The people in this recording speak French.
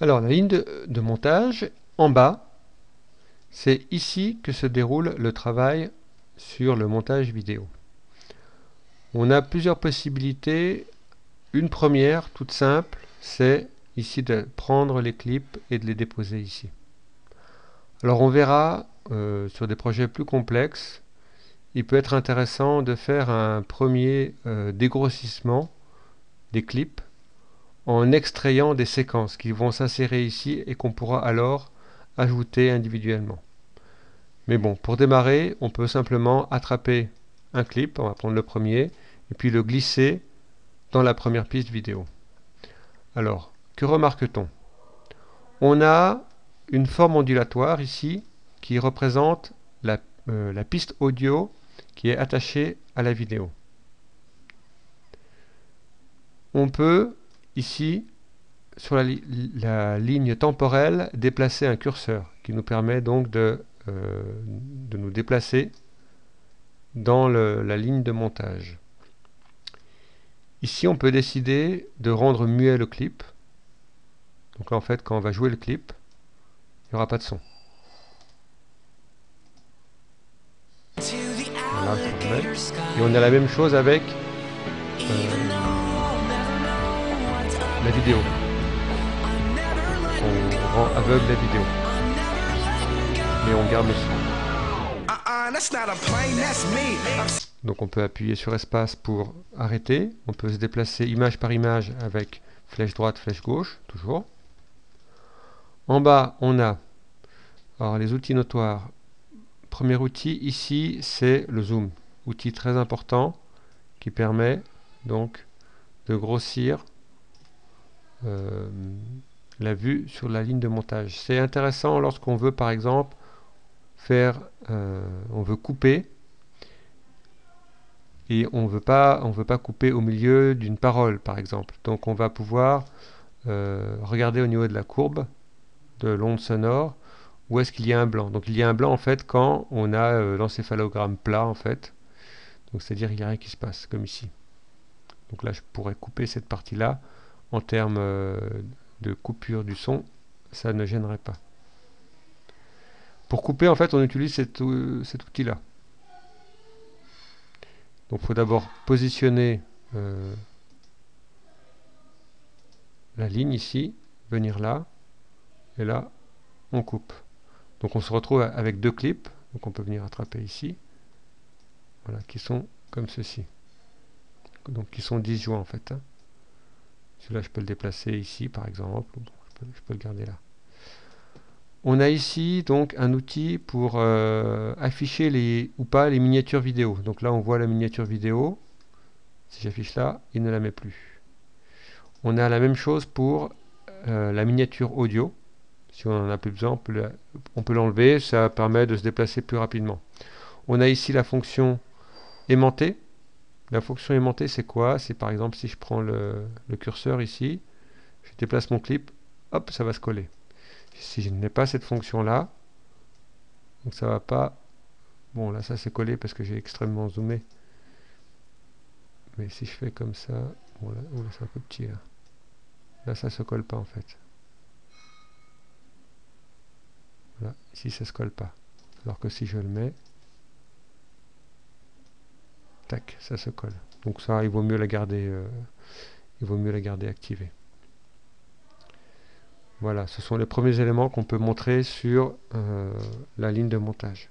Alors, la ligne de montage, en bas, c'est ici que se déroule le travail sur le montage vidéo. On a plusieurs possibilités. Une première, toute simple, c'est ici de prendre les clips et de les déposer ici. Alors on verra sur des projets plus complexes, il peut être intéressant de faire un premier dégrossissement des clips en extrayant des séquences qui vont s'insérer ici et qu'on pourra alors ajouter individuellement. Mais bon, pour démarrer, on peut simplement attraper un clip, on va prendre le premier, et puis le glisser dans la première piste vidéo. Alors, que remarque-t-on? On a une forme ondulatoire ici qui représente la piste audio qui est attachée à la vidéo. On peut ici, sur la ligne temporelle, déplacer un curseur qui nous permet donc de nous déplacer dans la ligne de montage. Ici, on peut décider de rendre muet le clip. Donc là, en fait, quand on va jouer le clip, il n'y aura pas de son. Voilà, je remets. Et on a la même chose avec la vidéo. On rend aveugle la vidéo. Mais on garde le son. Donc on peut appuyer sur espace pour arrêter. On peut se déplacer image par image avec flèche droite, flèche gauche, toujours. En bas, on a alors, les outils notoires. Premier outil ici, c'est le zoom. Outil très important qui permet donc de grossir la vue sur la ligne de montage. C'est intéressant lorsqu'on veut par exemple on veut couper et on veut pas couper au milieu d'une parole par exemple. Donc on va pouvoir regarder au niveau de la courbe de l'onde sonore où est-ce qu'il y a un blanc. Donc il y a un blanc en fait quand on a l'encéphalogramme plat en fait. Donc c'est-à-dire il n'y a rien qui se passe comme ici. Donc là je pourrais couper cette partie là en termes de coupure du son, ça ne gênerait pas. Pour couper, en fait, on utilise cet outil-là. Donc, il faut d'abord positionner la ligne ici, venir là, et là, on coupe. Donc, on se retrouve avec deux clips. Donc, on peut venir attraper ici, voilà, qui sont comme ceci. Donc, qui sont disjoints, en fait. Hein. Celui-là, je peux le déplacer ici, par exemple. Bon, je peux le garder là. On a ici donc un outil pour afficher ou pas les miniatures vidéo. Donc là on voit la miniature vidéo. Si j'affiche là, il ne la met plus. On a la même chose pour la miniature audio. Si on n'en a plus besoin, on peut l'enlever. Ça permet de se déplacer plus rapidement. On a ici la fonction aimanter. La fonction aimanter c'est quoi? C'est par exemple si je prends le curseur ici, je déplace mon clip, hop, ça va se coller. Si je n'ai pas cette fonction là, donc ça va pas, bon là ça s'est collé parce que j'ai extrêmement zoomé, mais si je fais comme ça, bon là, c'est un peu petit là ça se colle pas en fait, voilà, ici ça se colle pas, alors que si je le mets, tac, ça se colle. Donc ça il vaut mieux la garder activée. Voilà, ce sont les premiers éléments qu'on peut montrer sur la ligne de montage.